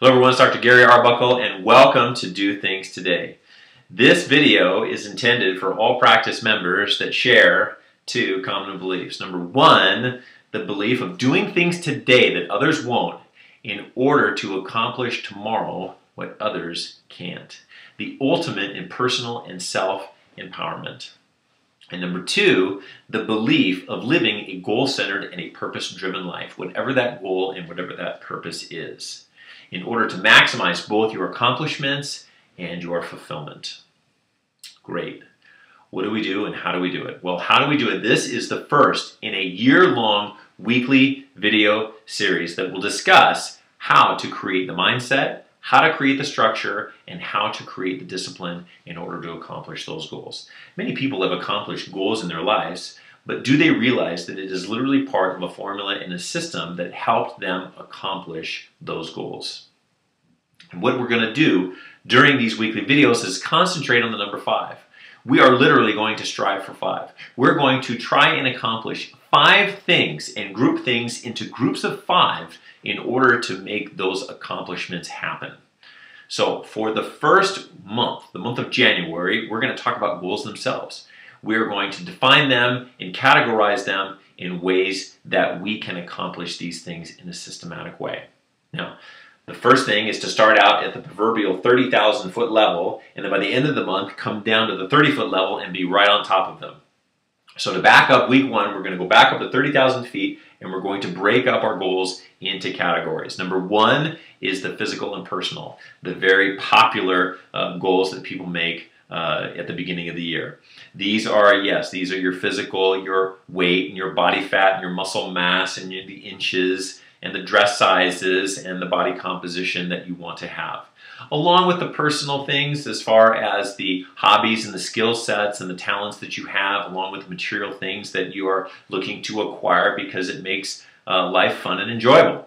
Hello everyone, it's Dr. Gary Arbuckle and welcome to Do Things Today. This video is intended for all practice members that share two common beliefs. Number one, the belief of doing things today that others won't in order to accomplish tomorrow what others can't. The ultimate in personal and self-empowerment. And number two, the belief of living a goal-centered and a purpose-driven life, whatever that goal and whatever that purpose is, in order to maximize both your accomplishments and your fulfillment. Great. What do we do and how do we do it? Well, how do we do it? This is the first in a year-long weekly video series that will discuss how to create the mindset, how to create the structure, and how to create the discipline in order to accomplish those goals. Many people have accomplished goals in their lives, but do they realize that it is literally part of a formula and a system that helped them accomplish those goals? And what we're going to do during these weekly videos is concentrate on the number 5. We are literally going to strive for 5. We're going to try and accomplish 5 things and group things into groups of 5 in order to make those accomplishments happen. So for the first month, the month of January, we're going to talk about goals themselves. We're going to define them and categorize them in ways that we can accomplish these things in a systematic way. Now, the first thing is to start out at the proverbial 30,000 foot level, and then by the end of the month, come down to the 30-foot level and be right on top of them. So to back up week 1, we're going to go back up to 30,000 feet, and we're going to break up our goals into categories. Number 1 is the physical and personal, the very popular goals that people make at the beginning of the year. These are your physical, your weight and your body fat and your muscle mass and the inches and the dress sizes and the body composition that you want to have. Along with the personal things as far as the hobbies and the skill sets and the talents that you have, along with the material things that you are looking to acquire because it makes life fun and enjoyable.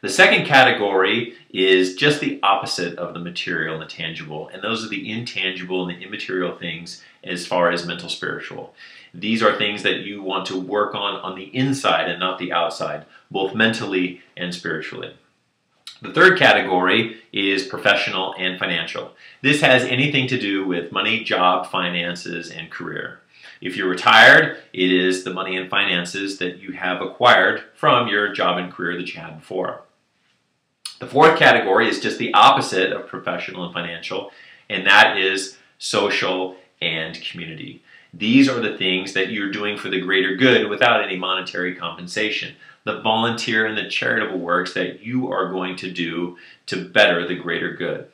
The second category is just the opposite of the material and the tangible, and those are the intangible and the immaterial things as far as mental spiritual. These are things that you want to work on the inside and not the outside, both mentally and spiritually. The third category is professional and financial. This has anything to do with money, job, finances, and career. If you're retired, it is the money and finances that you have acquired from your job and career that you had before. The fourth category is just the opposite of professional and financial, and that is social and community. These are the things that you're doing for the greater good without any monetary compensation. The volunteer and the charitable works that you are going to do to better the greater good.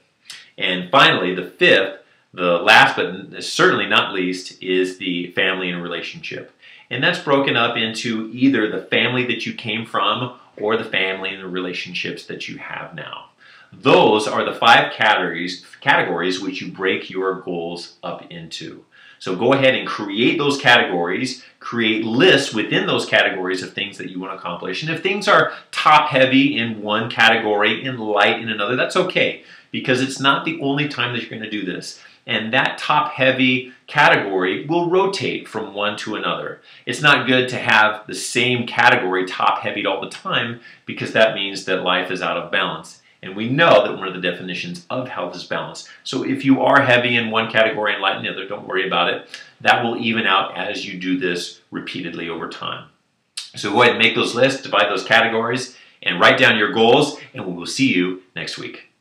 And finally, the fifth, the last but certainly not least, is the family and relationship. And that's broken up into either the family that you came from or the family and the relationships that you have now. Those are the 5 categories which you break your goals up into. So go ahead and create those categories, create lists within those categories of things that you want to accomplish. And if things are top heavy in one category and light in another, that's okay, because it's not the only time that you're going to do this. And that top heavy category will rotate from one to another. It's not good to have the same category top heavy all the time, because that means that life is out of balance. And we know that one of the definitions of health is balance. So if you are heavy in one category and light in the other, don't worry about it. That will even out as you do this repeatedly over time. So go ahead and make those lists, divide those categories, and write down your goals, and we will see you next week.